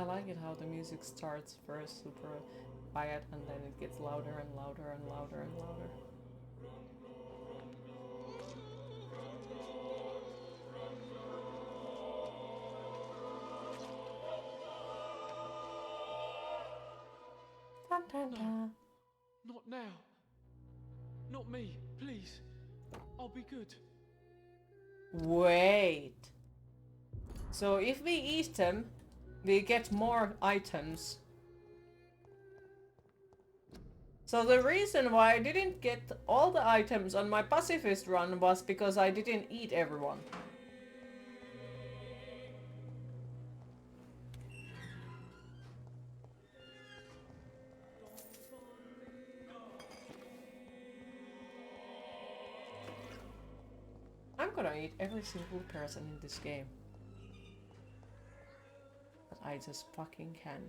I like it how the music starts first super quiet and then it gets louder and louder and louder and louder. Dun, dun, No, dun. not now. Not me, please. I'll be good. Wait. So if we eat them, we get more items. So the reason why I didn't get all the items on my pacifist run was because I didn't eat everyone. I'm gonna eat every single person in this game. But I just fucking can.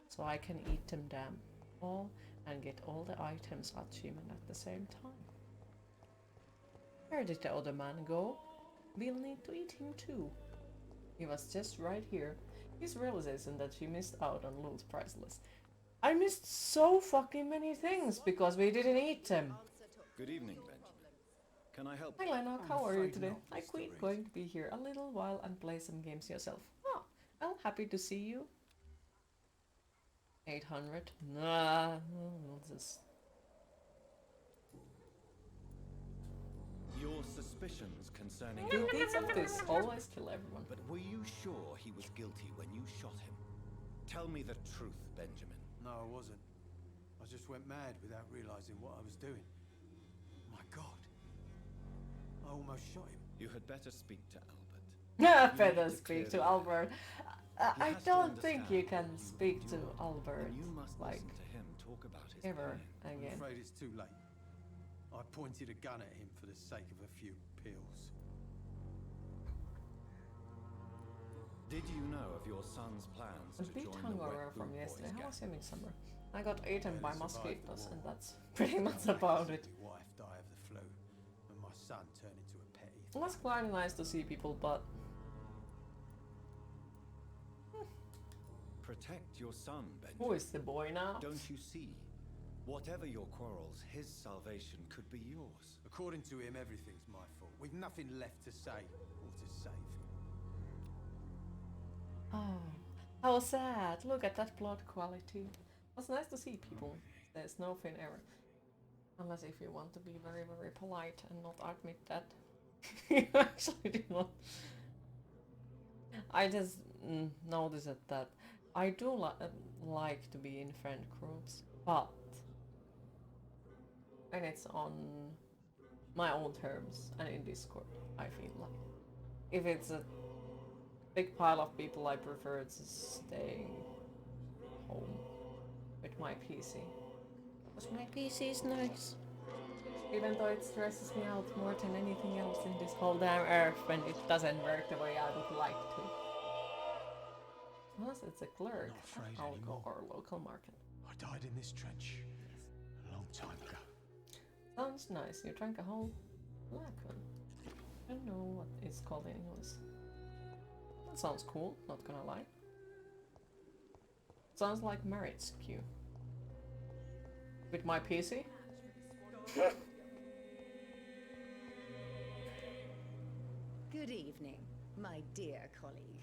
So I can eat them damn all and get all the items achievement at the same time. Where did the other man go? We'll need to eat him too. He was just right here. His realization that she missed out on loot priceless. I missed so fucking many things because we didn't eat them. Good evening, Benjamin. Can I help Hi you? Lennox, how are you afraid today? not, I Mr. quit Reed. going to be here a little while and play some games yourself. Oh, well, happy to see you. 800. Nah, not this. Your suspicions concerning... Two beats of this, always kill everyone. But were you sure he was guilty when you shot him? Tell me the truth, Benjamin. No, I wasn't. I just went mad without realizing what I was doing. My God. I almost shot him. You had better speak to Albert. Yeah, You better need to speak clear to the air. Albert. He I has to don't think you understand can what you speak to endured, Albert and you must like listen to him talk about his ever pain. I'm again. afraid it's too late. I pointed a gun at him for the sake of a few pills. Did you know of your son's plans A to bit join the hungover Red from Boot yesterday. Boys How was gang? your summer? I got eaten by Barely survived the mosquitoes, and war. that's pretty much about it. My wife died of the flu, and my son turned into a petty. It was quite nice to see people, but Protect your son, Benjamin. who is the boy now? Don't you see? Whatever your quarrels, his salvation could be yours. According to him, everything's my fault. We've nothing left to say or to save. Oh, how sad! Look at that blood quality. It was nice to see people. There's no fin error. Unless if you want to be very, very polite and not admit that you actually did not. I just noticed that I do like to be in friend groups, but when it's on my own terms and in Discord, I feel like if it's a big pile of people, I prefer just staying home with my PC. Because my PC is nice. Even though it stresses me out more than anything else in this whole damn earth when it doesn't work the way I would like to. Plus, it's a clerk Not afraid at Alco anymore. or local market. I died in this trench a long time ago. Sounds nice. You drank a whole black one. I don't know what it's called in English. That sounds cool, not gonna lie. Sounds like marriage queue. With my PC? Good evening, my dear colleague.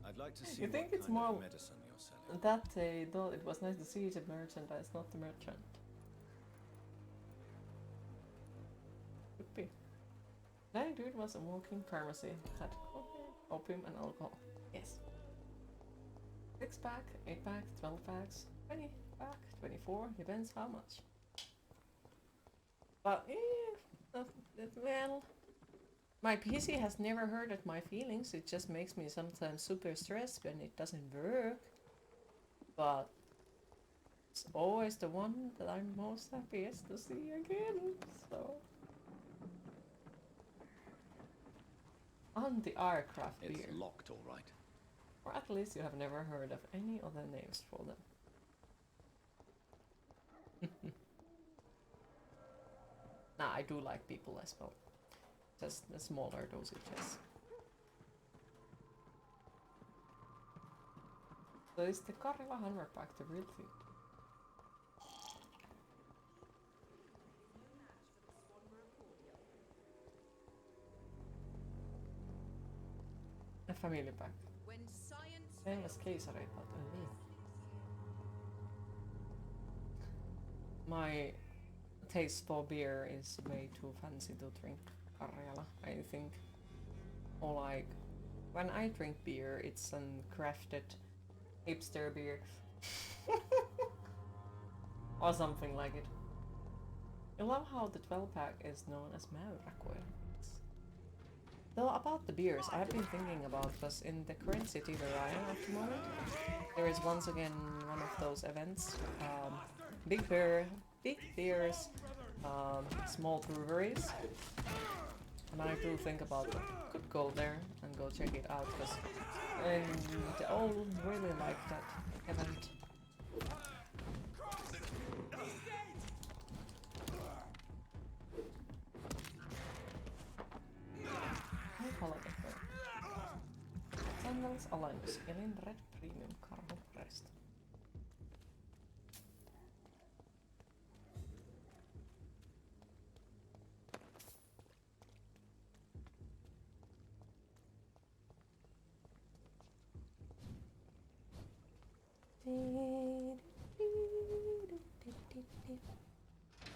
I'd like to see You think what it's kind more of medicine you're selling. that though it was nice to see the merchandise, not the merchant. Could be. That dude was a walking pharmacy. Had cocaine, opium, and alcohol. Yes. 6 pack, 8 pack, 12 packs, 20 pack, 24. Depends how much. But well, my PC has never hurted my feelings. It just makes me sometimes super stressed when it doesn't work. But it's always the one that I'm most happiest to see again. So on the aircraft It's beer. locked, all right. Or at least you have never heard of any other names for them. I do like people as well. Just the smaller dosages. So is the Karjala Hammerpack the real thing? A family pack. When science Same as Keisari, but my taste for beer is way too fancy to drink Karjala, I think. Or like, when I drink beer, it's an crafted hipster beer. Or something like it. I love how the 12-pack is known as Maurakoil. Though about the beers, I've been thinking about, because in the current city where I am at the moment, there is once again one of those events. Big beers, small breweries. And I do think about could go there and go check it out, because they all really like that event. Sandals Alliance, Elin Red Premium Carbo Pressed.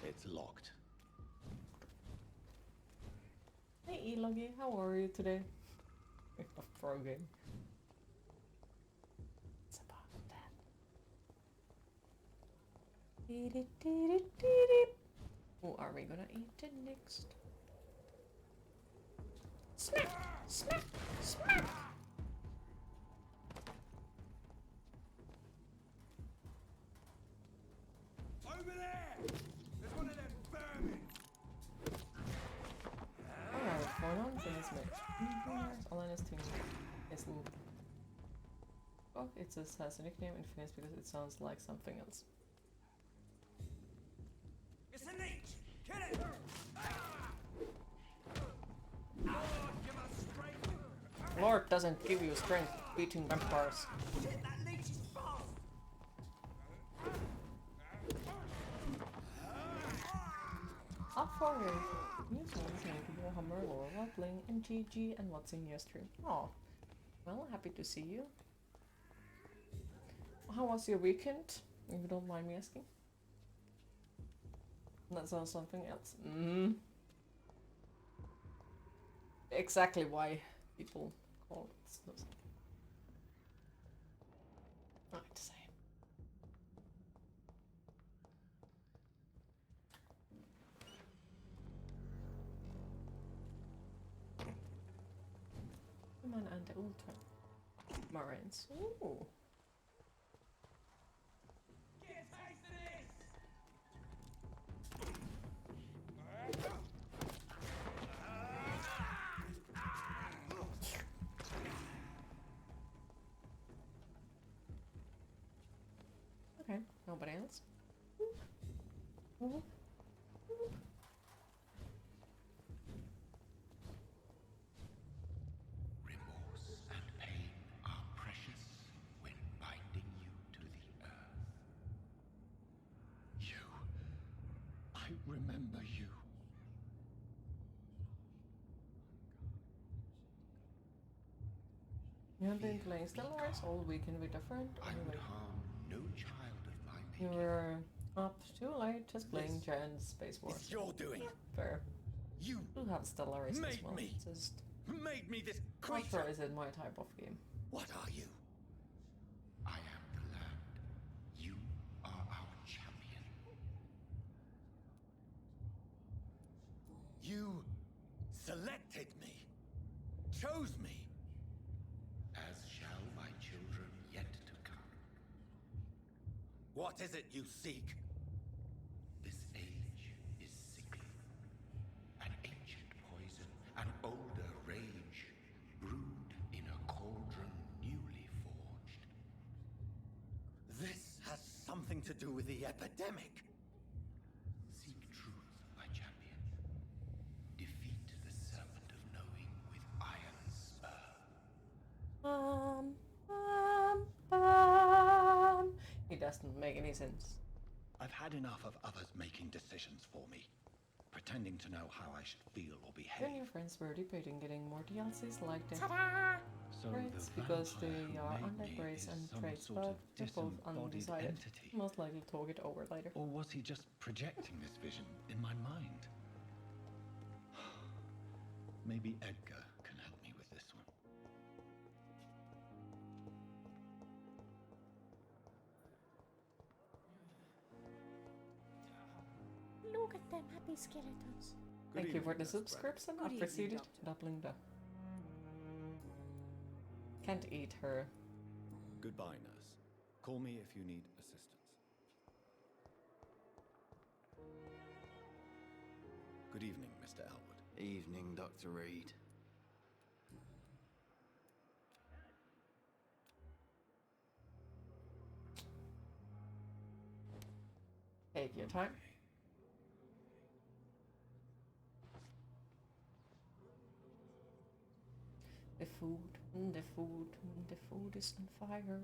It's locked. Hey Elogi, how are you today? Pro game. It's about that. Who are we gonna eat next? Smack! Smack! Smack! Over there! There's one of them vermin! Alright, what's going on? Finish match. Alana's team is in. Oh, it just has a nickname in Finnish because it sounds like something else. It's a leech! Kill it! Lord, give us strength! Lord doesn't give you strength beating vampires. Shit, that leech is fast! Up for you. News listening to your Hammer Lore while playing MGG and what's in your stream. Oh, well, happy to see you. How was your weekend? If you don't mind me asking. That sounds something else. Exactly why people call it so. Not to say. Human and the Ultra Marines. Ooh. Get a taste of this! Okay, nobody else? Remorse and pain are precious when binding you to the earth. You. I remember you. You have been playing Stellaris all weekend with a friend? I would harm no child of my You making. were up too late just playing Giant Space Wars. It's your doing. Fair. You You have Stellaris as Made well. me. Just made me this not creature. sure is it my type of game. What are you? I am the land. You are our champion. You selected me, chose me, as shall my children yet to come. What is it you seek? This age is sickly. An ancient poison, an older rage, brewed in a cauldron newly forged. This has something to do with the epidemic. Seek truth, my champion. Masons. I've had enough of others making decisions for me, pretending to know how I should feel or You and behave. your friends were debating getting more DLCs like the So traits the because vampire they who are made under me traits is and some traits, sort but of they're both disembodied undecided. entity. Most likely talk it over later. Or was he just projecting this vision in my mind? Maybe Edgar can help me with this one. Look at them happy skeletons. Good Thank you for evening, the Nurse subscription. Good evening, Appreciated. Doctor. Doubling the. Can't eat her. Goodbye, nurse. Call me if you need assistance. Good evening, Mr. Elwood. Evening, Dr. Reed. Take your time. The food is on fire.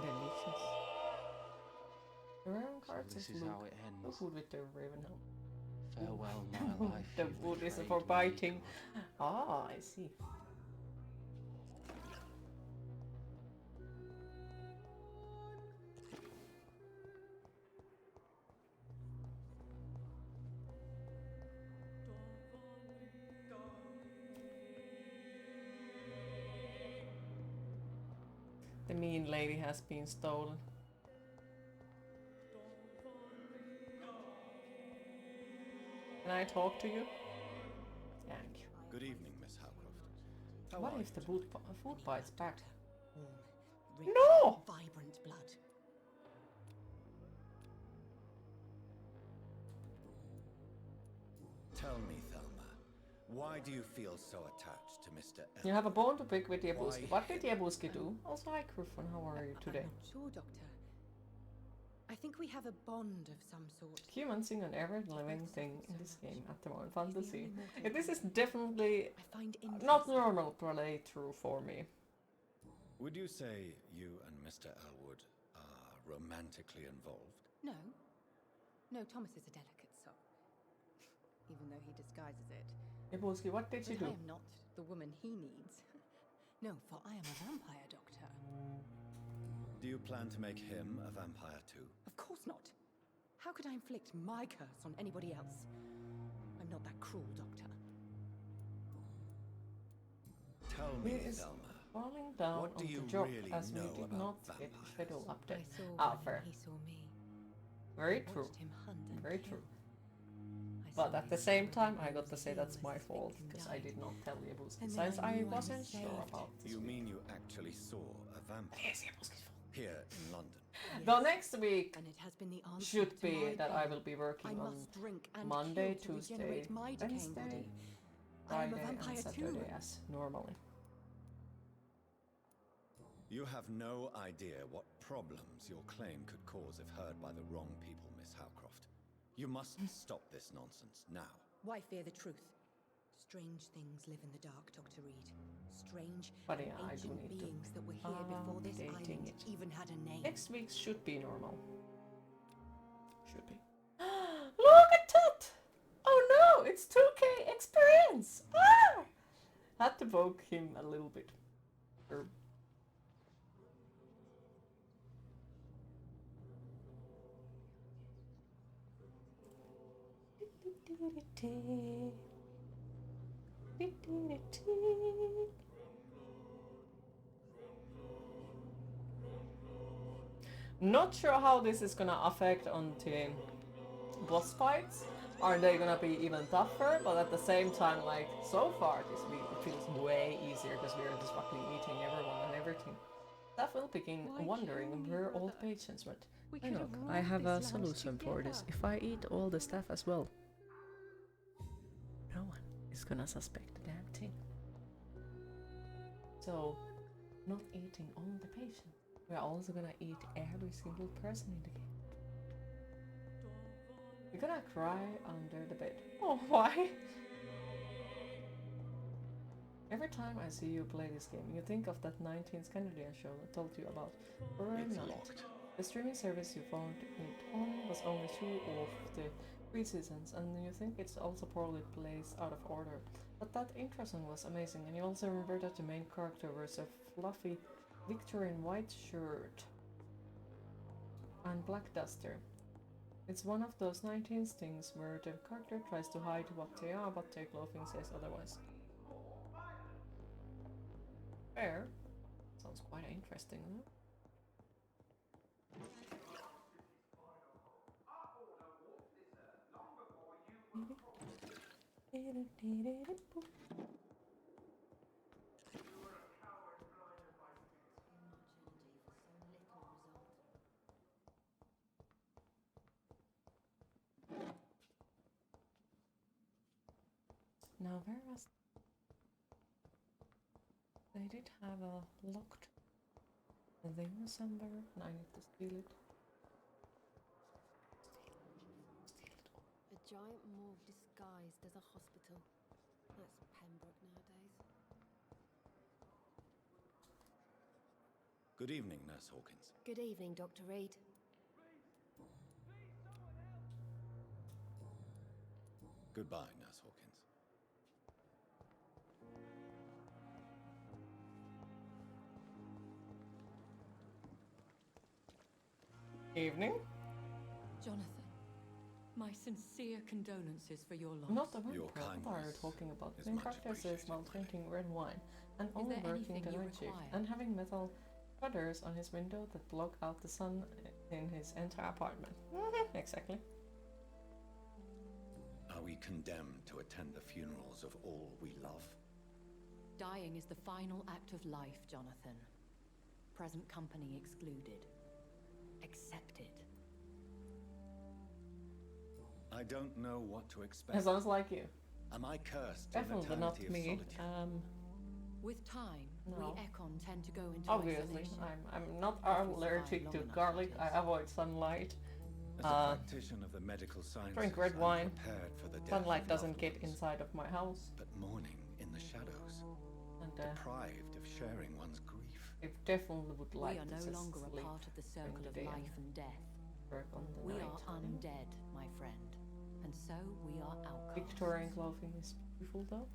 Delicious. The Raven cards this is is Luke. how it No ends. food with the Raven helm. Farewell, my life. The you food is betrayed for me, biting. God. Ah, I see. The mean lady has been stolen. Can I talk to you? Thank you. Good evening, Miss Howcroft. How What are if the food bites back? Warm, rich, No! vibrant blood. Tell me, Thelma, why do you feel so attached to Mr. Elwood? You have a bone to pick with Jebuski. Why What did Jebuski do? Also, hi, Krufan. How are you today? I'm not sure, Doctor. I think we have a bond of some sort. Humans sing on every living thing in this game at the moment. Fantasy. only mortal Yeah, this is man. definitely I find interest. not normal playthrough for me. Would you say you and Mr. Elwood are romantically involved? No. No, Thomas is a delicate soul. Even though he disguises it. Jebuski, what did But you I do? am not the woman he needs. No, for I am a vampire, Doctor. Do you plan to make him a vampire too? Of course not. How could I inflict my curse on anybody else? I'm not that cruel, Doctor. Tell He me, is Thelma. falling down What do on you the job really as we know did about not get vampires? schedule I update. saw Ah, him fair. and he saw me. Very I true. watched him hunt and Very kill. true. I But saw at the his same blood time, I rose got to say that's as my his fault victim because I died. did not tell Jebuski. And then Since I I knew I wasn't was sure saved. about this. You week. mean you actually saw a vampire Yes, Jebuski's fault. here in London? The next week And it has been the answer should to my be that I prayer. will be I working on must drink and Monday, kill to Tuesday, regenerate my decaying Wednesday, body. I am a Friday, vampire and too. Saturday as normally. You have no idea what problems your claim could cause if heard by the wrong people, Miss Howcroft. You must stop this nonsense now. Why fear the truth? Strange things live in the dark, Dr. Reed. Strange But and yeah, I do ancient need to beings that were here before this updating island it. even had a name. Next week should be normal. Should be. Look at that! Oh no, it's 2K experience! Ah! Had to poke him a little bit. Er, Not sure how this is gonna affect on the boss fights. Are they gonna be even tougher? But at the same time, like, so far this week it feels way easier because we are just fucking eating everyone and everything. That will begin Why wondering kill me, where all the brother? patients went. We Hey could look, have I ruled have a this land solution for this. together. If I eat all the staff as well, no one is gonna suspect damn thing. So, not eating all the patients. We're also gonna eat every single person in the game. You're gonna cry under the bed. Oh, why? Every time I see you play this game, you think of that 19th Canadian show I told you about. It's Night. locked. The streaming service you found it on was only 2 of the 3 seasons, and you think it's also poorly placed out of order. But that intro song was amazing, and you also remember that the main character wears a fluffy Victorian white shirt and black duster. It's one of those 19th things where the character tries to hide what they are, but their clothing says otherwise. Fair. Sounds quite interesting, though. Now, where was... They did have a locked there somewhere, and I need to steal it. A giant morgue disguised as a hospital. That's Pembroke nowadays. Good evening, Nurse Hawkins. Good evening, Dr. Reed. Goodbye, Nurse Hawkins. Evening? Jonathan, my sincere condolences for your loss. Not the one Your part kindness are talking about. is The main much character says appreciated, while my drinking lady. red wine and Is only there working anything the you night shift require? and having metal shutters on his window that block out the sun in his entire apartment. Exactly. Are we condemned to attend the funerals of all we love? Dying is the final act of life, Jonathan. Present company excluded. Accepted. I don't know what to expect. It sounds like you. Am I cursed to an Definitely eternity not of me. solitude? With time, No. we Ekon tend to go into Obviously, isolation. I'm not If we allergic survive to long enough, garlic. that is. I avoid sunlight. As a practitioner of the medical sciences, Drink red I'm wine. prepared for the death Sunlight of doesn't loved get ones, inside of my house, but mourning in the shadows, and deprived of sharing one's grief. I definitely would We like are to no just longer a sleep part of the circle the of day and life and death. work on the We night. are undead, my friend. And so we are outcasts. Victorian clothing is beautiful, though.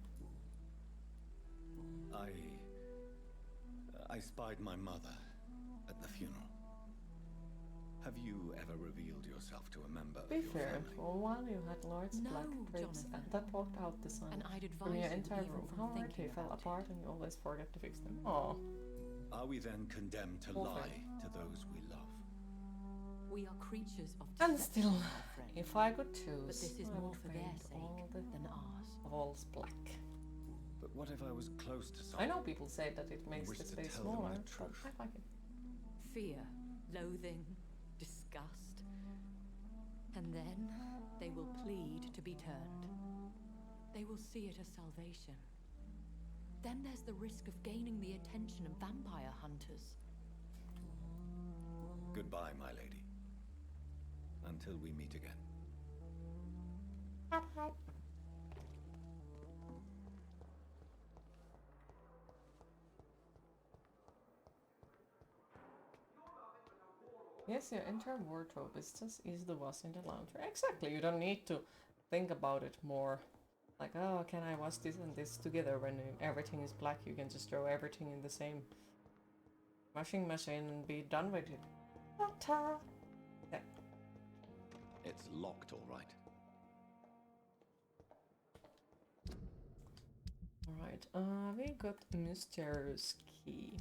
I spied my mother at the funeral. Have you ever revealed yourself to a member of Be your fair, family? for a while you had large No, black drapes Jonathan. that blocked out the sun And I'd from your advise you entire even room. from However, they thinking fell about it. apart and you always forget to fix them. Oh, Are we then condemned to Poor lie thing. to those we love? We are creatures of and deception, still, my friend. if I could choose, But this is I more would for their paint all sake the than ours. walls black. But what if I was close to I someone? know people say that it makes wish the to space tell them smaller, the but truth. I like it. Fear, loathing, disgust. And then they will plead to be turned. They will see it as salvation. Then there's the risk of gaining the attention of vampire hunters. Goodbye, my lady. Until we meet again. Yes, your entire wardrobe is just as the was in the laundry. Exactly, you don't need to think about it more. Like, oh, can I wash this and this together when everything is black? You can just throw everything in the same washing machine and be done with it. Ta-ta! Yeah. It's locked, all right. Alright, we got a mysterious key.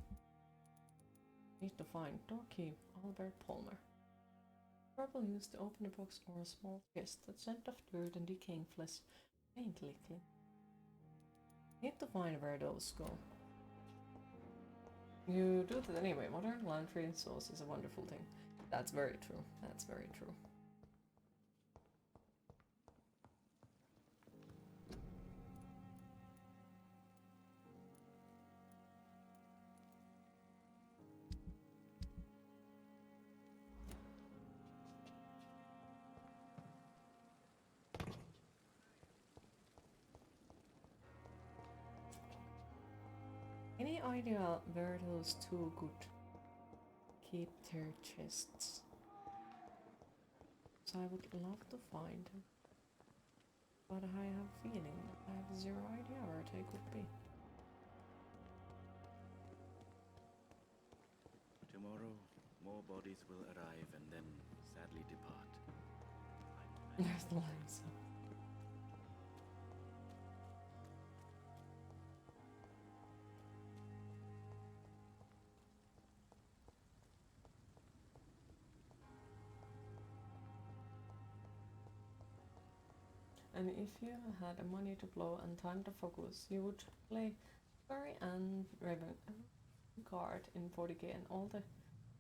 Need to find door key, Albert Palmer. Probably used to open a box or a small chest. The scent of dirt and decaying flesh faintly cling. Need to find where those go. You do that anyway. Modern laundry and sauce is a wonderful thing. That's very true. That's very true. idea where those two could keep their chests? So I would love to find them. But I have a feeling that I have zero idea where they could be. Tomorrow, more bodies will arrive and then sadly depart. There's the line, so. And if you had the money to blow and time to focus, you would play Fairy and Raven Guard in 40k and all the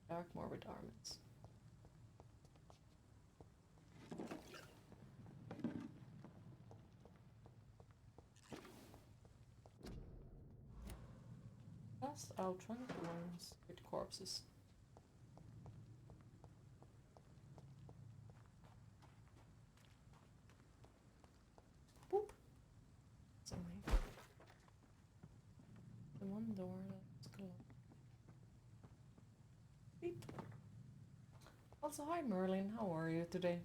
Dark Morbid armors. Just outrun ones with corpses. Boop! So maybe the one door that's closed. Beep! Also, hi Merlin, how are you today?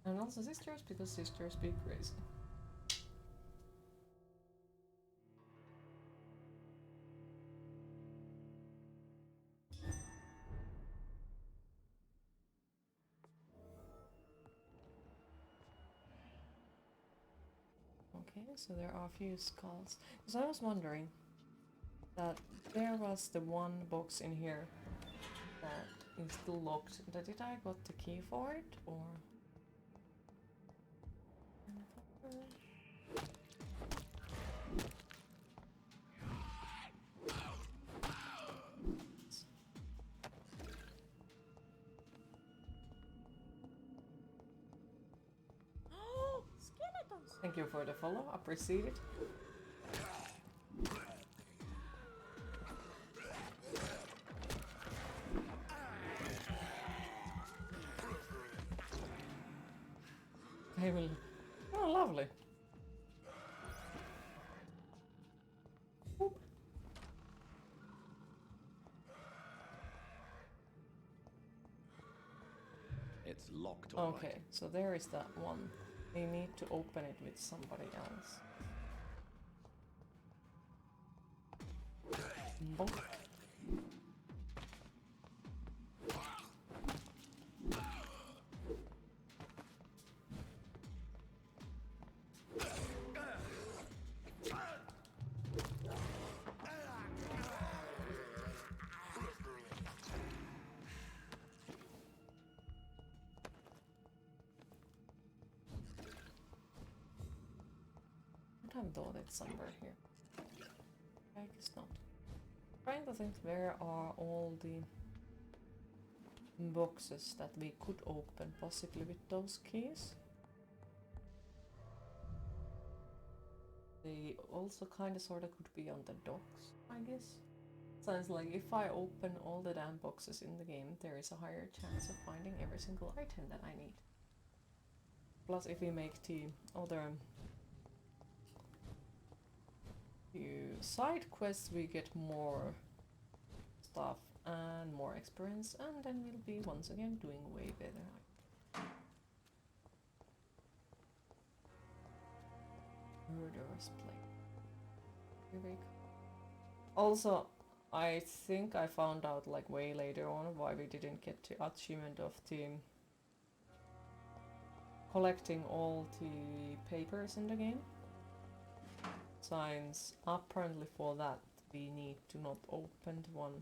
And also sisters, because sisters be crazy. Okay, so there are a few skulls. Because I was wondering that there was the one box in here that is still locked. Did I got the key for it or? Thank you for the follow, appreciate it. They will. Oh, lovely. Oop. It's locked, all right. Okay, so there is that one. We need to open it with somebody else. Bonk. I thought it's somewhere here. I guess not. Trying to think where are all the boxes that we could open, possibly with those keys. They also kind of sort of could be on the docks, I guess. Sounds like if I open all the damn boxes in the game, there is a higher chance of finding every single item that I need. Plus, if we make the other side quests, we get more stuff and more experience, and then we'll be once again doing way better. Murderous play. Also, I think I found out like way later on why we didn't get the achievement of the collecting all the papers in the game. Signs apparently for that we need to not open one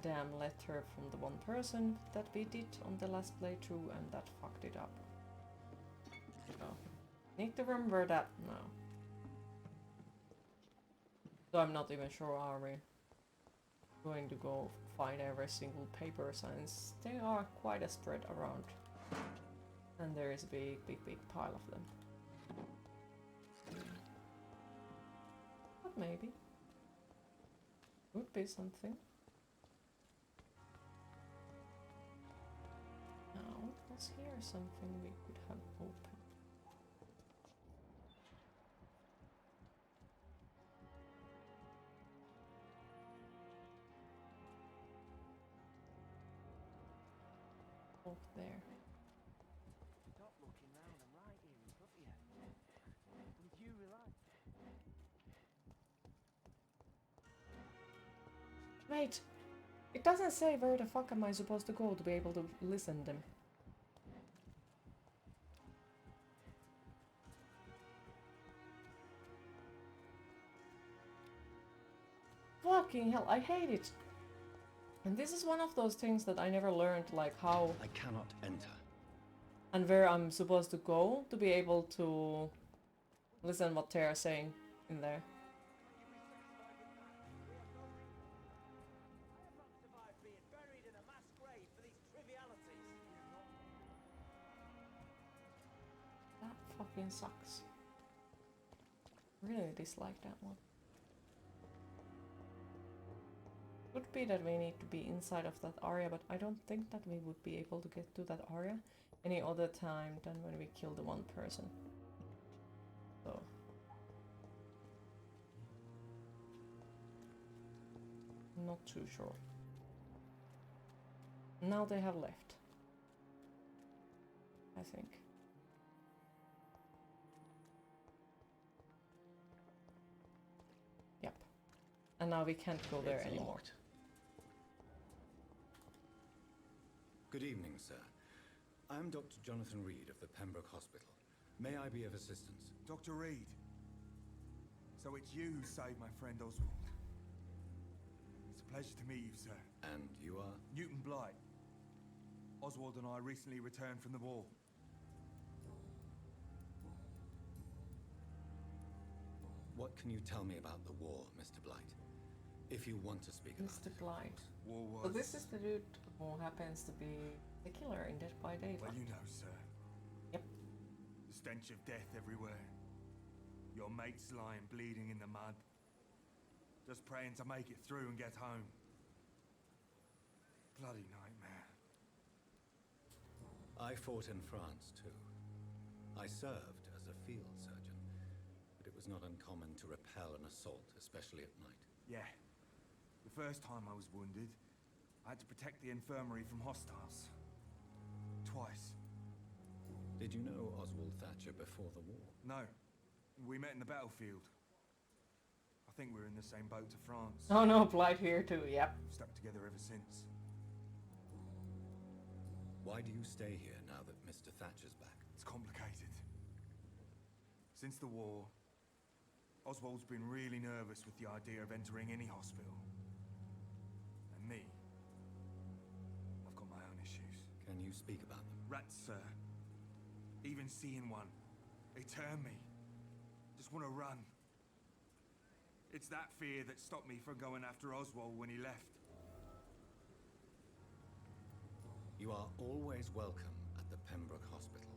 damn letter from the one person that we did on the last playthrough, and that fucked it up. So, need to remember that now. So I'm not even sure are we going to go find every single paper since they are quite a spread around. And there is a big pile of them. But maybe. Would be something. Now, was here something we could have opened? Over there. Stop looking round. I'm right here in front of you. Would you relax? Wait! It doesn't say where the fuck am I supposed to go to be able to listen to them. Fucking hell, I hate it! And this is one of those things that I never learned, like how I cannot enter. and where I'm supposed to go to be able to listen what they're saying in there. That fucking sucks. Really dislike that one. Could be that we need to be inside of that area, but I don't think that we would be able to get to that area any other time than when we kill the one person. So. Not too sure. Now they have left. I think. Yep. And now we can't go there It's anymore. locked. Good evening, sir. I'm Dr. Jonathan Reed of the Pembroke Hospital. May I be of assistance? Dr. Reed. So it's you who saved my friend Oswald. It's a pleasure to meet you, sir. And you are? Newton Blight. Oswald and I recently returned from the war. What can you tell me about the war, Mr. Blight? If you want to speak about Mr. it. Blight. War was... So this is the dude who happens to be the killer in Dead by Daylight. Well, you know, sir. Yep. The stench of death everywhere. Your mates lying bleeding in the mud. Just praying to make it through and get home. Bloody nightmare. I fought in France, too. I served as a field surgeon, but it was not uncommon to repel an assault, especially at night. Yeah. The first time I was wounded, I had to protect the infirmary from hostiles. Twice. Did you know Oswald Thatcher before the war? No. We met in the battlefield. I think we're in the same boat to France. Oh no, Blight here too, yep. Stuck together ever since. Why do you stay here now that Mr. Thatcher's back? It's complicated. Since the war, Oswald's been really nervous with the idea of entering any hospital. And me, I've got my own issues. Can you speak about them? Rats, sir. Even seeing one, they turn me. Just want to run. It's that fear that stopped me from going after Oswald when he left. You are always welcome at the Pembroke Hospital.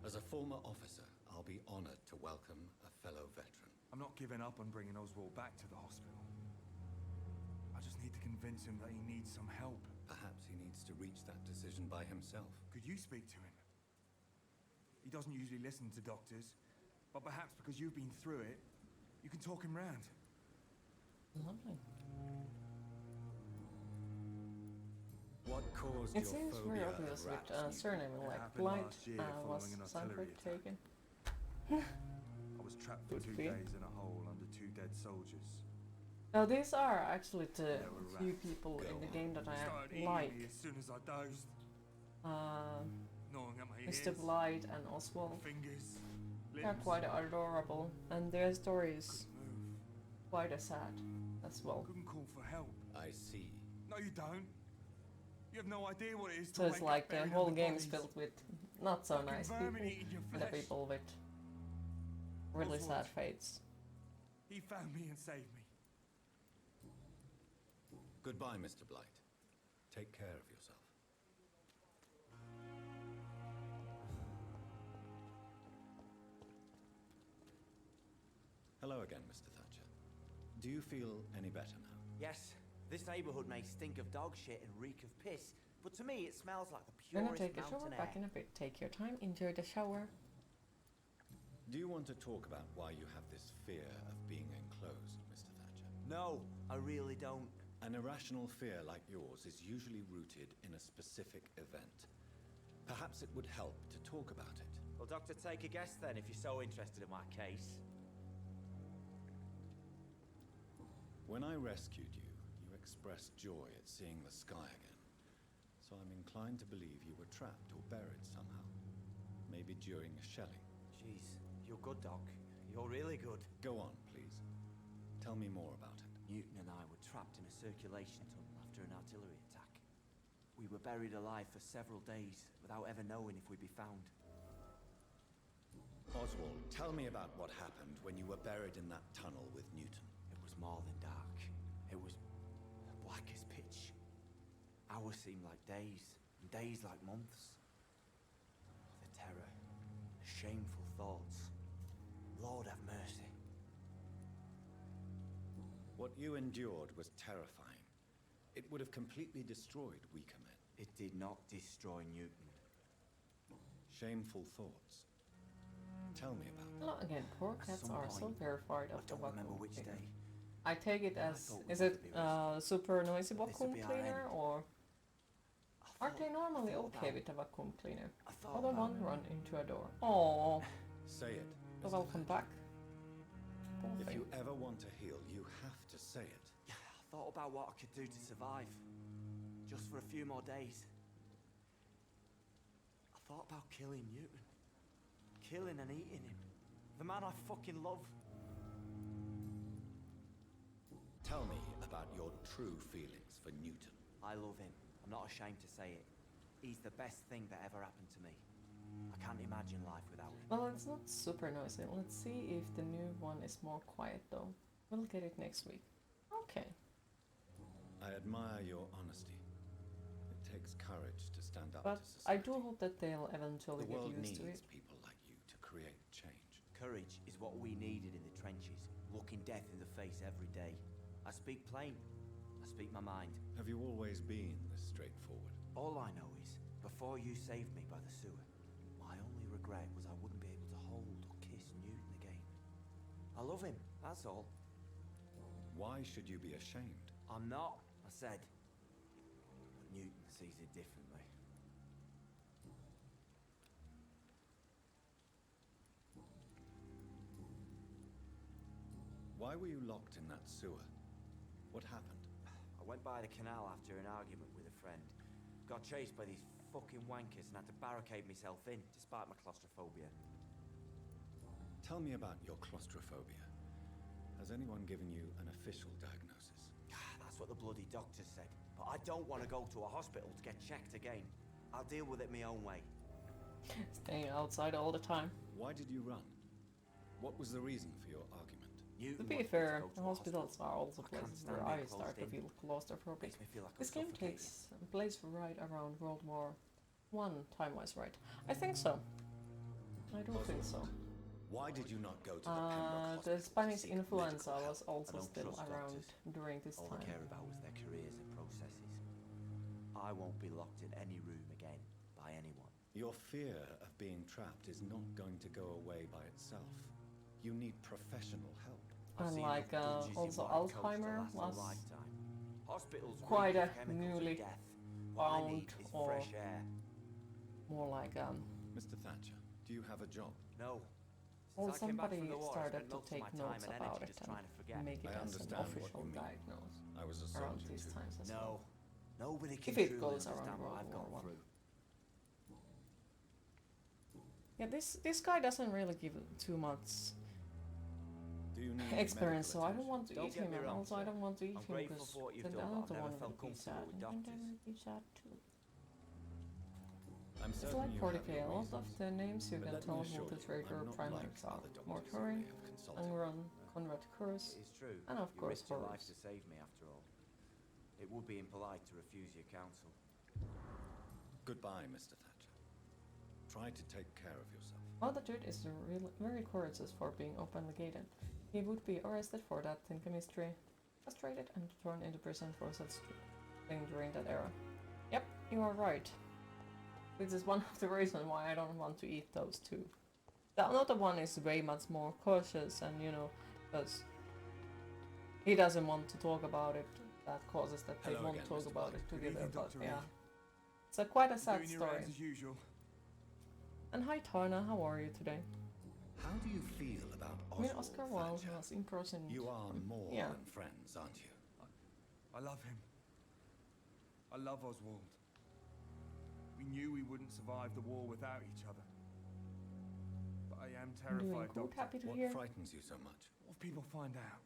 As a former officer, I'll be honored to welcome a fellow veteran. I'm not giving up on bringing Oswald back to the hospital. I just need to convince him that he needs some help. Perhaps he needs to reach that decision by himself. Could you speak to him? He doesn't usually listen to doctors, but perhaps because you've been through it, you can talk him round. Lovely. What caused It your seems phobia very of obvious with rats? surname It like happened Blight last year was following an Sanford artillery attack. taken. I was trapped for Good 2 for you. days in a hole under 2 dead soldiers. Now these are actually the There were few rats. people Go in the on. game that Started I eating like. me as soon as I dozed, Um, gnawing at my Mr. ears, Blight and Oswald. fingers, They're limbs. quite adorable, and their story is Couldn't move. quite as sad as well. Couldn't call for help. I see. No, you don't. You have no idea what it is to So it's wake like up the buried whole under game is bodies. filled with not so Fucking nice people, vermin eating your and the flesh. people with really Oswald. sad fates. He found me and saved me. Goodbye, Mr. Blight. Take care of yourself. Hello again, Mr. Thatcher. Do you feel any better now? Yes, this neighborhood may stink of dog shit and reek of piss, but to me it smells like the Gonna purest take a shower, mountain back air. in a bit. Take your time, enjoy the shower. Do you want to talk about why you have this fear of being enclosed, Mr. Thatcher? No, I really don't. An irrational fear like yours is usually rooted in a specific event. Perhaps it would help to talk about it. Well, Doctor, take a guess then if you're so interested in my case. When I rescued you, you expressed joy at seeing the sky again. So I'm inclined to believe you were trapped or buried somehow. Maybe during a shelling. Jeez, you're good, Doc. You're really good. Go on, please. Tell me more about it. Newton and I were trapped in a circulation tunnel after an artillery attack. We were buried alive for several days without ever knowing if we'd be found. Oswald, tell me about what happened when you were buried in that tunnel with Newton. It was more than dark. It was black as pitch. Hours seemed like days, and days like months. The terror, the shameful thoughts. Lord have mercy. What you endured was terrifying. It would have completely destroyed weaker men. It did not destroy Newton. Shameful thoughts. Tell me about them. Well, again, poor cats some are so point, terrified I of the don't remember vacuum which cleaner. day. I take it I as, thought we is would it be rescued. super noisy This'll vacuum be our cleaner, end. or aren't they normally thought okay about- with the vacuum cleaner? I thought Other about one run into a door. Oh, Say it. Mr. welcome back. Poor If thing. you ever want to heal, you have to say it. I thought about what I could do to survive. Just for a few more days. I thought about killing Newton. Killing and eating him. The man I fucking love. Tell me about your true feelings for Newton. I love him. I'm not ashamed to say it. He's the best thing that ever happened to me. I can't imagine life without him. Well, it's not super noisy. Let's see if the new one is more quiet though. We'll get it next week. Okay. I admire your honesty. It takes courage to stand up But to I society. do hope that they'll eventually The get world used needs to it. people like you to create change. Courage is what we needed in the trenches. Looking death in the face every day. I speak plain. I speak my mind. Have you always been this straightforward? All I know is, before you saved me by the sewer, my only regret was I wouldn't be able to hold or kiss Newton again. I love him, that's all. Why should you be ashamed? I'm not, I said. But Newton sees it differently. Why were you locked in that sewer? What happened? I went by the canal after an argument with a friend. Got chased by these fucking wankers and had to barricade myself in, despite my claustrophobia. Tell me about your claustrophobia. Has anyone given you an official diagnosis? That's what the bloody doctor said. But I don't want to go to a hospital to get checked again. I'll deal with it my own way. Staying outside all the time. Why did you run? What was the reason for your argument? To be fair, hospitals are also places where I start to feel claustrophobic. This game takes place right around World War I, time-wise, right? I think so. I do think so. Why did you not go to the Pembroke The Hospital Spanish to seek influenza medical was help? also I don't still trust around doctors. during this All time. I care about was their careers and processes. I won't be locked in any room again by anyone. Your fear of being trapped is not going to go away by itself. You need professional help. I've seen Like enough dodges in also white coats to Alzheimer last was a lifetime. Hospitals quite reek a of chemicals of newly death. What I need found is or fresh air. more like Mr. Thatcher, do you have a job? No. well, Since I came back somebody from the war, I started spent to most of take my time notes and about energy it just trying to forget. and make it I as an understand what official you mean. diagnosis I was a around soldier these too. times as well. No. Nobody can If it truly goes understand around what World I've War gone One. through. Yeah, this guy doesn't really give too much Do you need experience, so medical I don't want to Don't eat get him, me and wrong, also I sir. don't want to eat I'm him grateful because for what you've then the done, but other I've never one felt will be sad, comfortable with and then doctors. I'll be sad too. I'm It's certain like you 40k, have a your lot of reasons, the names you but can let me tell assure who the you, trigger I'm not primaries Oh, like are. other doctors Mortuary, we have consulted. Angron, Conrad Curse, It is true. and of You course risked your life horrors. to save me after all. It would be impolite to refuse your counsel. Goodbye, Mr. Thatcher. Try to take care of yourself. Mother Dude is very courageous for being openly gated. He would be arrested for that in chemistry, castrated, and thrown into prison for such thing during that era. Yep, you are right. This is one of the reasons why I don't want to eat those two. The other one is way much more cautious, and you know, because he doesn't want to talk about it. That causes that they Hello won't again, talk Mr. about White. it Good together. evening, But Dr. yeah, Reed. it's a quite a sad Doing your story. rounds as usual. And hi Tana, how are you today? How do you feel about I mean, Oswald Oscar Wilde Thatcher? was in person. You are more Yeah. than friends, aren't you? I love him. I love Oswald. We knew we wouldn't survive the war without each other. But I am I'm doing terrified, good, Doctor. happy to What hear. frightens you so much? What if people find out?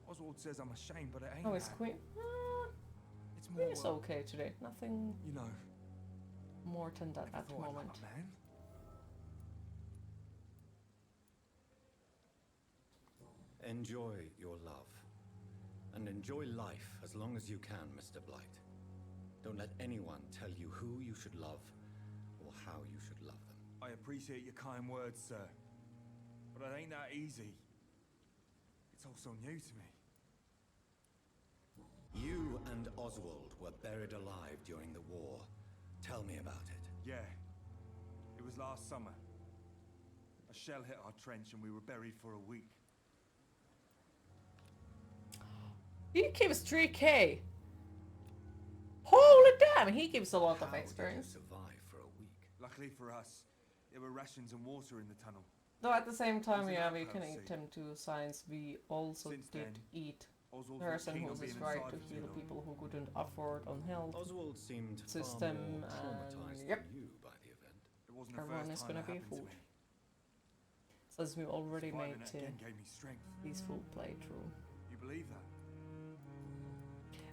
Oswald says I'm ashamed, but it ain't How is that. Queen? It's Queen more, is okay today. Nothing you know, more than that never at the thought I'd moment. love a man. Enjoy your love. And enjoy life as long as you can, Mr. Blight. Don't let anyone tell you who you should love or how you should love them. I appreciate your kind words, sir. But it ain't that easy. It's all so new to me. You and Oswald were buried alive during the war. Tell me about it. Yeah. It was last summer. A shell hit our trench and we were buried for a week. He gives 3k! Holy damn, he gives a lot of How experience. did you survive for a week? Luckily for us, there were rations and water in the tunnel. Though at the same time, Using yeah, our we can policy. eat them to science. We also Since did then, eat Oswald's not person keen who on was being right inside to for too heal long. people who couldn't afford on health. Oswald seemed System far more and- traumatized yep. than you by the event. It wasn't the Everyone first is time gonna that be happened to fooled. me. Since we already made Surviving it again gave me strength. peaceful playthrough. You believe that?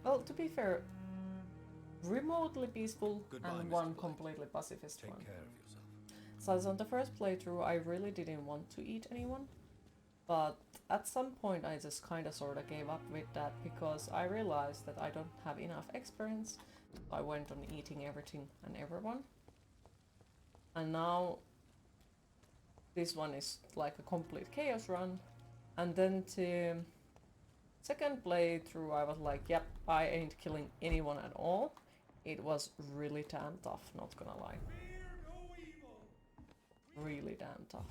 Well, to be fair, remotely peaceful Goodbye, and Mr. one Blight. completely pacifist Take one. care of yourself. So as on the first playthrough, I really didn't want to eat anyone, but at some point I just kinda sorta gave up with that because I realized that I don't have enough experience. I went on eating everything and everyone. And now this one is like a complete chaos run. And then to second playthrough I was like, yep, I ain't killing anyone at all. It was really damn tough, not gonna lie. Really damn tough.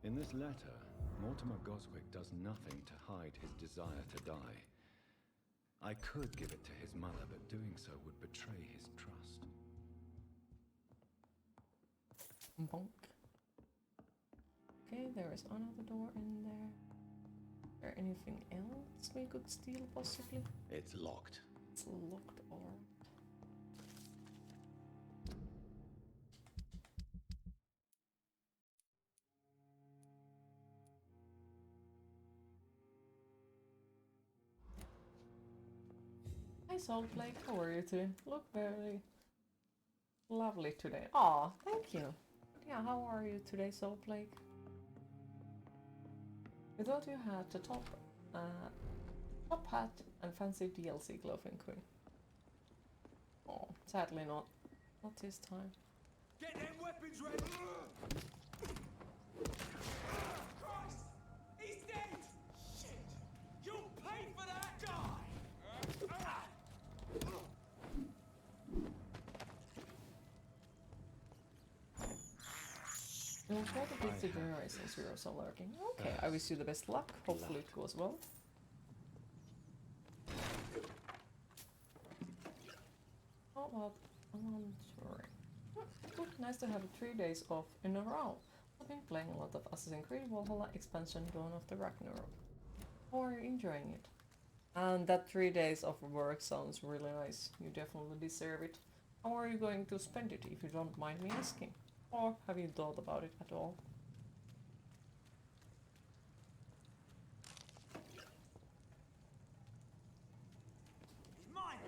In this letter, Mortimer Goswick does nothing to hide his desire to die. I could give it to his mother, but doing so would betray his trust. Bonk. Okay, there is another door in there. Is there anything else we could steal possibly? It's locked. It's locked or... Hi Soul Plague, how are you today? Look very lovely today. Aw, thank you. Yeah, how are you today, Soul Plague? We thought you had the top hat and fancy DLC clothing queen. Oh, sadly not. Not this time. Get them weapons ready! Christ! He's dead! Shit! You'll pay for that! Die! You'll try to beat the generation zeros are lurking. Okay, I wish you the best luck. Hopefully it goes well. How about a monitoring? Good, nice to have 3 days off in a row. I've been playing a lot of Assassin's Creed Valhalla expansion Dawn of the Ragnarok. How are you enjoying it? And that 3 days of work sounds really nice. You definitely deserve it. How are you going to spend it, if you don't mind me asking? Or have you thought about it at all? He's mine!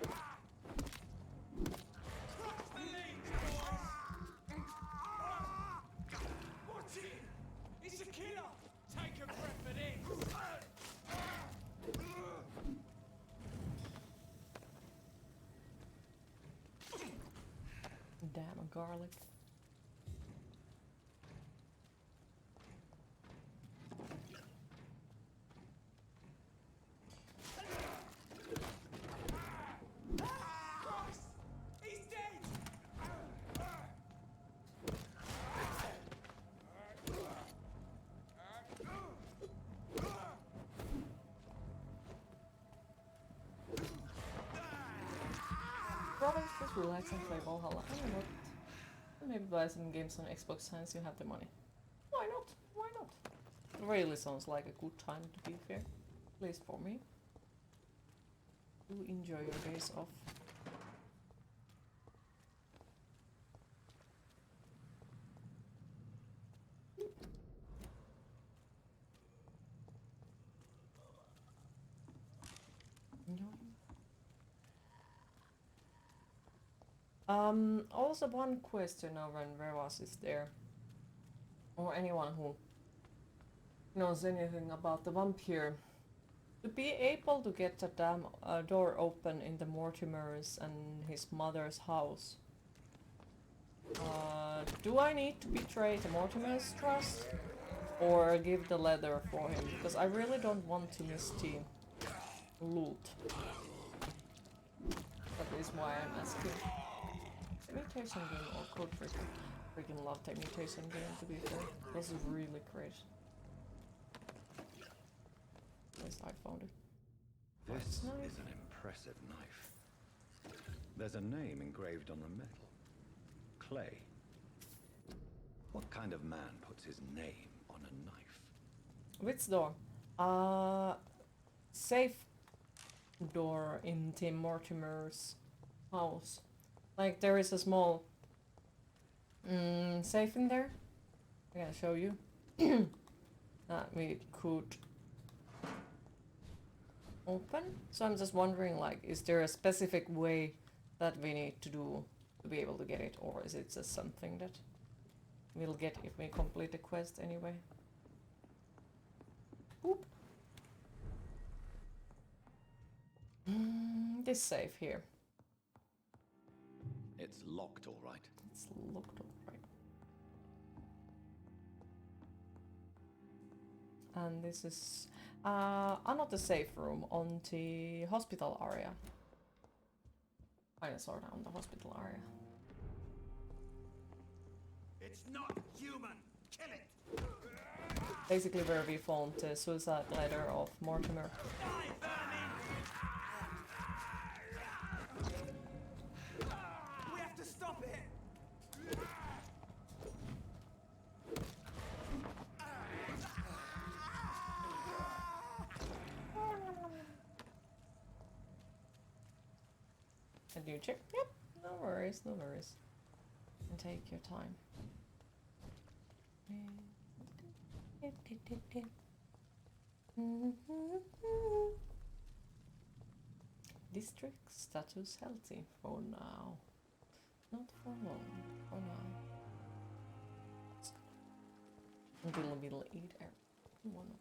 Crush the leads, boys! Watch it! It's a killer! Take a breath of this! Damn, a garlic. Christ! He's dead! Province was relax and play Valhalla. I don't know. Maybe buy some games on Xbox since you have the money. Why not? Why not? It really sounds like a good time to be fair. At least for me. Do enjoy your days off. Also one question over in Veras is there, or anyone who knows anything about the Vampyr, to be able to get the damn door open in the Mortimer's and his mother's house. Do I need to betray the Mortimer's trust, or give the leather for him? Because I really don't want to miss the loot. That is why I'm asking. Mutation game or Code freaking love the mutation game, to be fair. This is really great. At least I found it. This is an impressive knife. There's a name engraved on the metal. Clay. What kind of man puts his name on a knife? Which door? Safe door in Tim Mortimer's house. Like, there is a small safe in there. I'm gonna show you. That we could open. So I'm just wondering, like, is there a specific way that we need to do to be able to get it, or is it just something that we'll get if we complete the quest anyway? Oop. This safe here. It's locked, all right. It's locked, all right. And this is another safe room on the hospital area. Kind of sort of on the hospital area. It's not human! Kill it! Basically where we found the suicide letter of Mortimer. We have to stop it! And you check? Yep, no worries, no worries. And take your time. District status healthy for now. Not for long, for now. Until we'll eat everyone.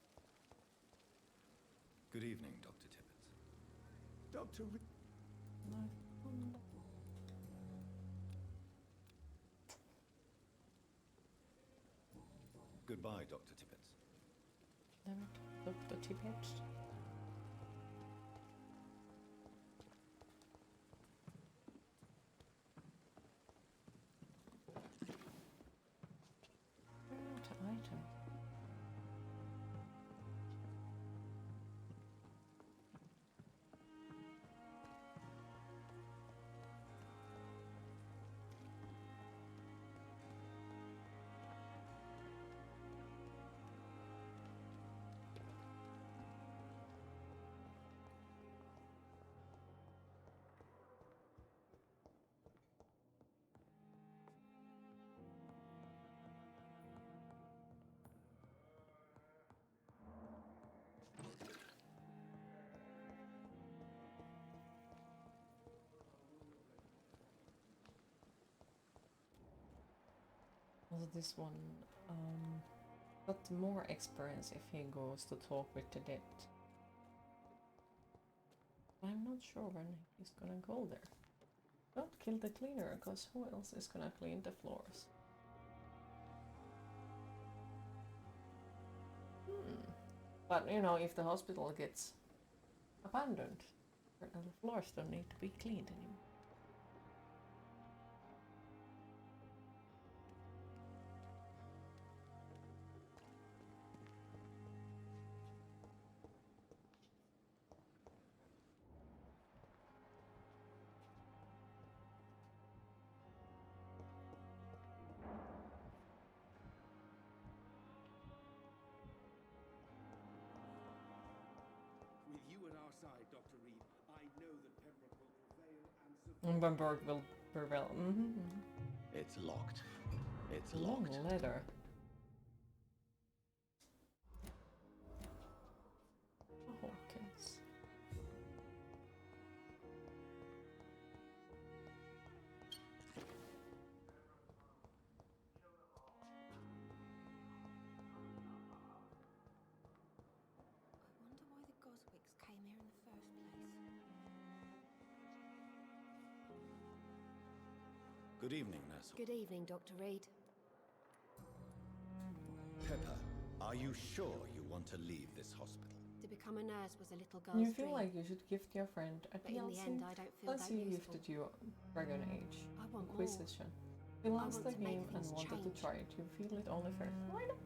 Good evening, Dr. Tippett. Doctor... Goodbye, Dr. Tippett. Dr. Tippett. What item? Also this one got more experience if he goes to talk with the dead. I'm not sure when he's gonna go there. Don't kill the cleaner, because who else is gonna clean the floors? But you know, if the hospital gets abandoned, the floors don't need to be cleaned anymore. our side, Dr. Reed. I know that Pembroke will prevail and Vampyr will prevail. It's locked. It's Long locked. letter. Hawkins. I wonder why the Goswicks came here in the first place. Good evening, Nurse. Good evening, Dr. Reed. Pepper, are you sure you want to leave this hospital? To become a nurse was a little girl's You dream. feel like you should gift your friend a But in the DLC? end, I don't feel Let's that see you useful. gifted you Dragon Age I want Inquisition. more. You I launched want the to make game and things wanted change. to try it. You feel it only fair. Why not?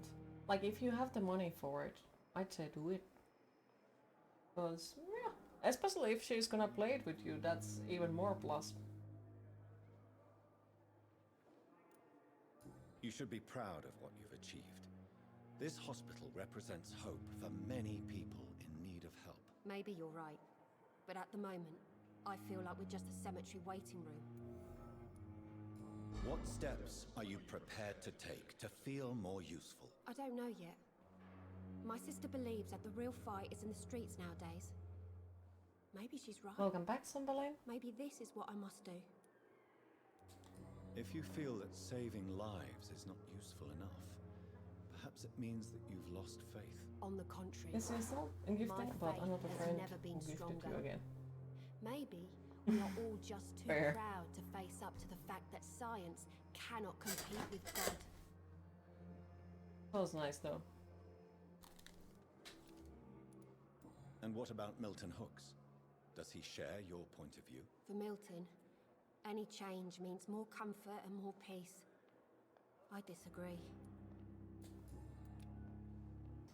Like, if you have the money for it, I'd say do it. Because, yeah, especially if she's gonna play it with you, that's even more plus. You should be proud of what you've achieved. This hospital represents hope for many people in need of help. Maybe you're right. But at the moment, I feel like we're just a cemetery waiting room. What steps are you prepared to take to feel more useful? I don't know yet. My sister believes that the real fight is in the streets nowadays. Maybe she's right. Welcome back, Sunderland. Maybe this is what I must do. If you feel that saving lives is not useful enough, perhaps it means that you've lost faith. On the contrary, Is this all in gifting my about faith another has friend never been who gifted stronger. you again? Maybe we are all just too Fair. proud to face up to the fact that science cannot compete with God. That was nice, though. And what about Milton Hooks? Does he share your point of view? For Milton, any change means more comfort and more peace. I disagree.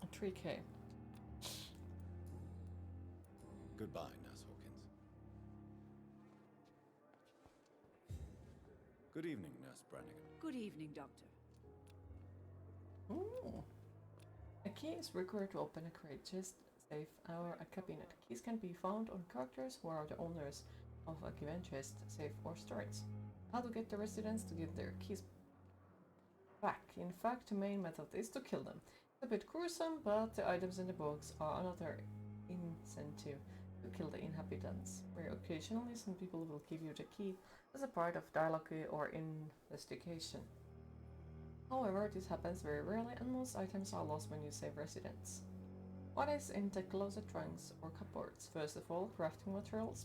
A 3K. Goodbye, Nurse Hawkins. Good evening, Nurse Brannigan. Good evening, Doctor. Ooh. A key is required to open a crate, chest, safe, or a cabinet. Keys can be found on characters who are the owners of a given chest, safe, or storage. How to get the residents to give their keys back? In fact, the main method is to kill them. It's a bit gruesome, but the items in the box are another incentive to kill the inhabitants. Where occasionally some people will give you the key as a part of dialogue or investigation. However, this happens very rarely and most items are lost when you save residents. What is in the closet trunks or cupboards? First of all, crafting materials,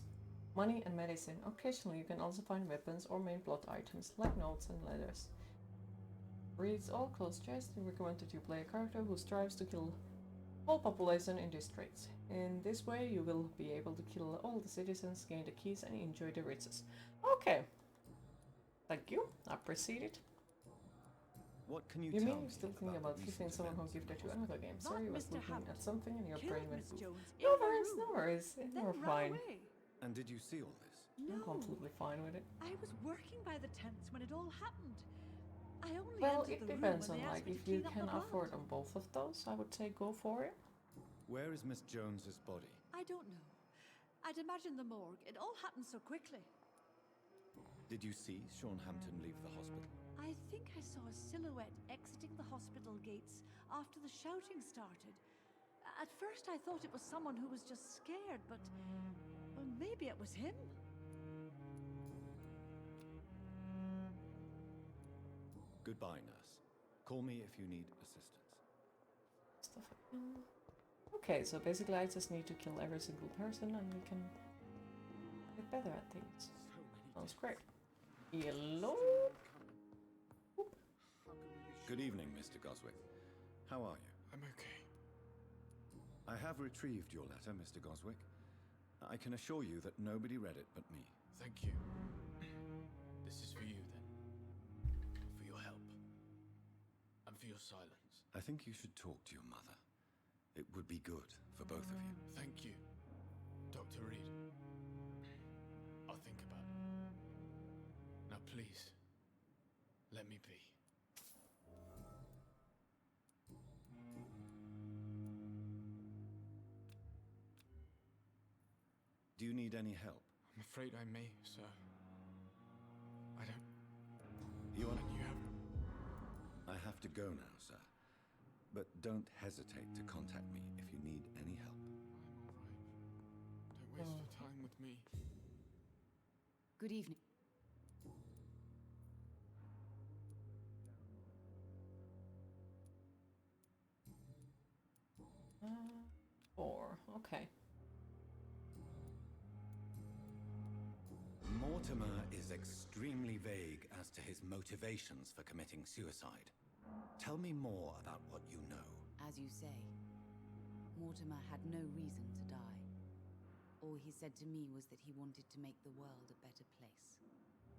money and medicine. Occasionally you can also find weapons or main plot items like notes and letters. Reads all closed chests and recommend that you play a character who strives to kill all population in districts. In this way you will be able to kill all the citizens, gain the keys and enjoy the riches. Okay. Thank you. I appreciate it. What can you You tell mean me you still think about the gifting recent someone who events in gifted the you hospital? another game? Not Sorry, you was Mr. looking Hampton. at something and your Killed brain went Miss poof. Jones in No her worries, room, no worries. then You're ran fine. away. And did you see all this? I'm No, completely fine with it. I was working by the tents when it all happened. I only Well, entered it the room depends when on they like asked me if to you clean up can the blood. afford on both of those, I would say go for it. Where is Miss Jones's body? I don't know. I'd imagine the morgue. It all happened so quickly. Did you see Sean Hampton leave the hospital? I think I saw a silhouette exiting the hospital gates after the shouting started. At first I thought it was someone who was just scared, but well, maybe it was him. Goodbye, nurse. Call me if you need assistance. Stuff like okay, so basically I just need to kill every single person and we can get better at things. Sounds great. Hello? Good evening, Mr. Goswick. How are you? I'm okay. I have retrieved your letter, Mr. Goswick. I can assure you that nobody read it but me. Thank you. This is for you, then. For your help. And for your silence. I think you should talk to your mother. It would be good for both of you. Thank you, Dr. Reed. I'll think about it. Now please, let me be. Do you need any help? I'm afraid I may, sir. I don't... You want... You have... I have to go now, sir. But don't hesitate to contact me if you need any help. I'm all right. Don't waste your time with me. Good evening. Four. Okay. Mortimer is extremely vague as to his motivations for committing suicide. Tell me more about what you know. As you say, Mortimer had no reason to die. All he said to me was that he wanted to make the world a better place, but couldn't.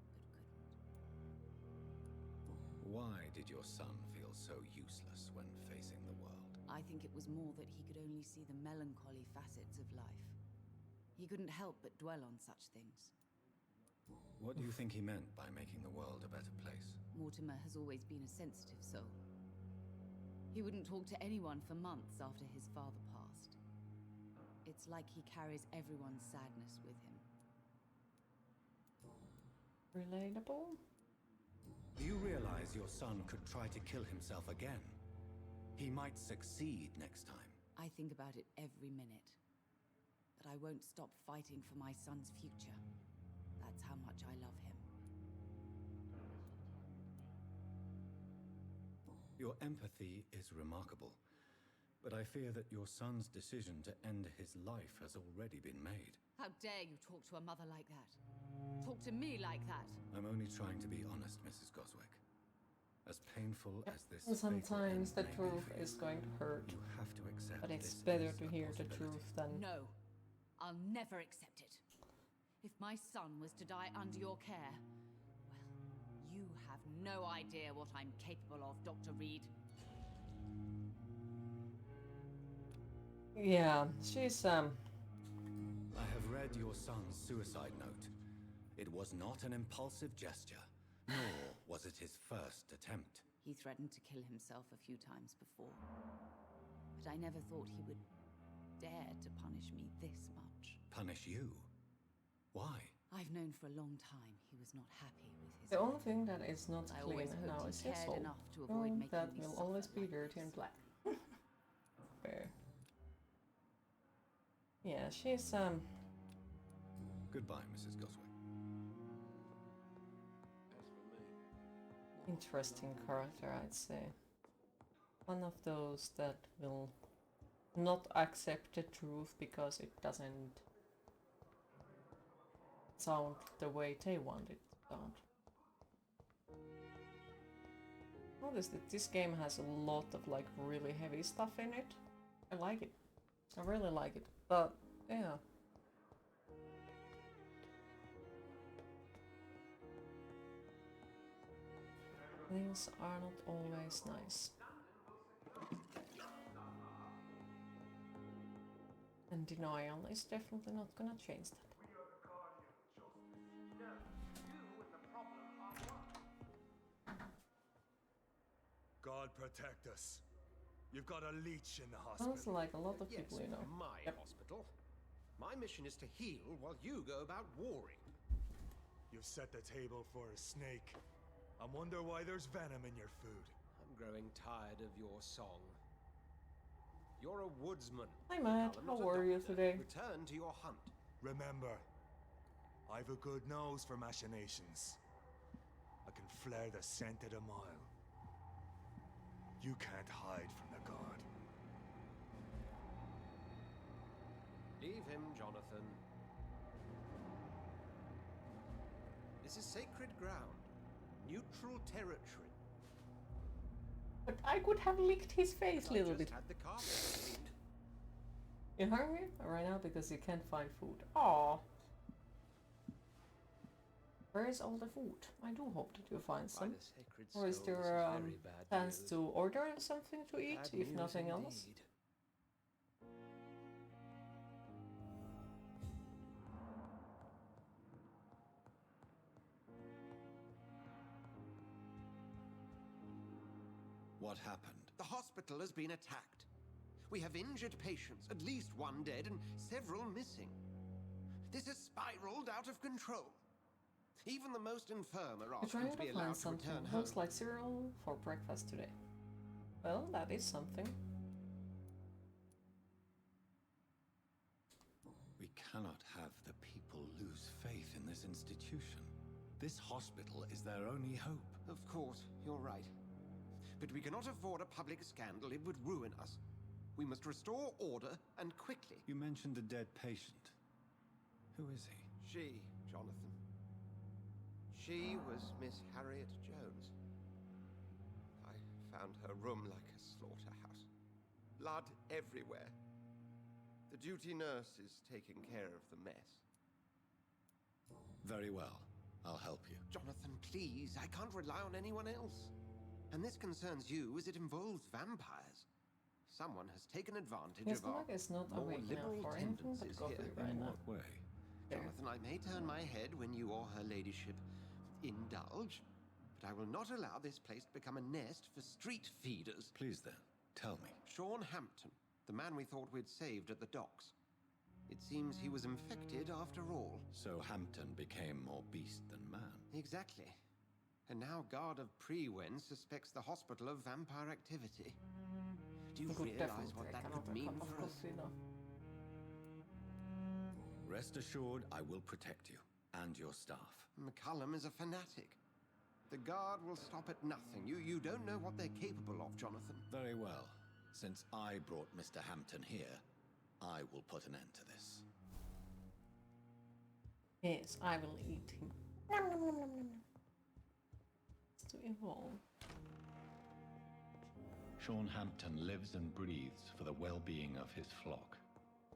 Why did your son feel so useless when facing the world? I think it was more that he could only see the melancholy facets of life. He couldn't help but dwell on such things. What do you think he meant by making the world a better place? Mortimer has always been a sensitive soul. He wouldn't talk to anyone for months after his father passed. It's like he carries everyone's sadness with him. Relatable? Do you realize your son could try to kill himself again? He might succeed next time. I think about it every minute. But I won't stop fighting for my son's future. That's how much I love him. Your empathy is remarkable, but I fear that your son's decision to end his life has already been made. How dare you talk to a mother like that? Talk to me like that? I'm only trying to be honest, Mrs. Goswick. As painful as this Sometimes the fatal end truth may be is going to hurt. You have to accept But it's this better is to a hear the possibility. truth than... No. I'll never accept it. If my son was to die under your care, well, you have no idea what I'm capable of, Dr. Reed. Yeah, she's, I have read your son's suicide note. It was not an impulsive gesture, nor was it his first attempt. He threatened to kill himself a few times before. But I never thought he would dare to punish me this much. Punish you? Why? I've known for a long time he was not happy with his the only life. thing that is not I clean always now hoped is he his cared soul. enough to avoid making That me will suffer always be like dirty this. and black. Fair. Yeah, she's, Goodbye, Mrs. Goswick. interesting character, I'd say. One of those that will not accept the truth because it doesn't sound the way they want it to sound. Notice that this game has a lot of like really heavy stuff in it. I like it. I really like it. But yeah. Things are not always nice. And denial is definitely not gonna change that. God protect us. You've got a leech in the hospital. Sounds like a lot of Yes, people you know. my Yep. hospital. My mission is to heal while you go about warring. You've set the table for a snake. I wonder why there's venom in your food. I'm growing tired of your song. You're a woodsman. Hi Matt, Callum, how not a are you doctor. today? Return to your hunt. Remember, I've a good nose for machinations. I can flare the scent at a mile. You can't hide from the god. Leave him, Jonathan. This is sacred ground. Neutral territory. But I could have licked his face a little bit. Had the carpet cleaned. You hungry right now because you can't find food? Aww. Where is all the food? I do hope that you find By some. the sacred Or is stone, there this is very bad plans news. to order something to eat, Bad if news nothing else? indeed. What happened? The hospital has been attacked. We have injured patients, at least one dead and several missing. This has spiraled out of control. Even the most infirm are You're trying asking to be to find allowed to something. return home. Looks like cereal for breakfast today. Well, that is something. We cannot have the people lose faith in this institution. This hospital is their only hope. Of course, you're right. But we cannot afford a public scandal. It would ruin us. We must restore order, and quickly. You mentioned a dead patient. Who is he? She, Jonathan. She was Miss Harriet Jones. I found her room like a slaughterhouse. Blood everywhere. The duty nurse is taking care of the mess. Very well. I'll help you. Jonathan, please. I can't rely on anyone else. And this concerns you as it involves vampires. Someone has taken advantage His of our stomach is not more awake now liberal for anything but tendencies coffee here. right In now. what way? Jonathan, I may turn my head when you or her ladyship indulge, but I will not allow this place to become a nest for street feeders. Please then, tell me. Sean Hampton, the man we thought we'd saved at the docks. It seems he was infected after all. So Hampton became more beast than man. Exactly. And now Guard of Prewen suspects the hospital of vampire activity. Do you realize what that could mean for us? Rest assured, I will protect you and your staff. McCullum is a fanatic. The Guard will stop at nothing. You don't know what they're capable of, Jonathan. Very well. Since I brought Mr. Hampton here, I will put an end to this. Yes, I will eat him. To evolve. Sean Hampton lives and breathes for the well-being of his flock.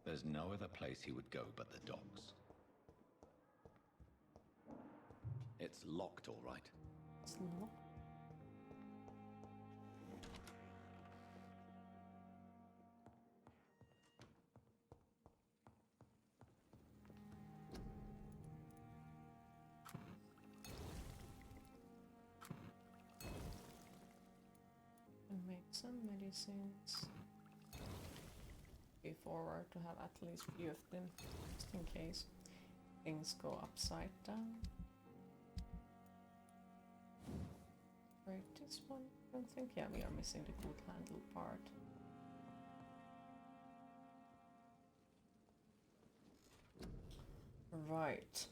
There's no other place he would go but the docks. It's locked, all right. It's locked. Make some medicines. Be forward to have at least few of them, just in case things go upside down. Right, this one. I don't think. Yeah, we are missing the good handle part. Right.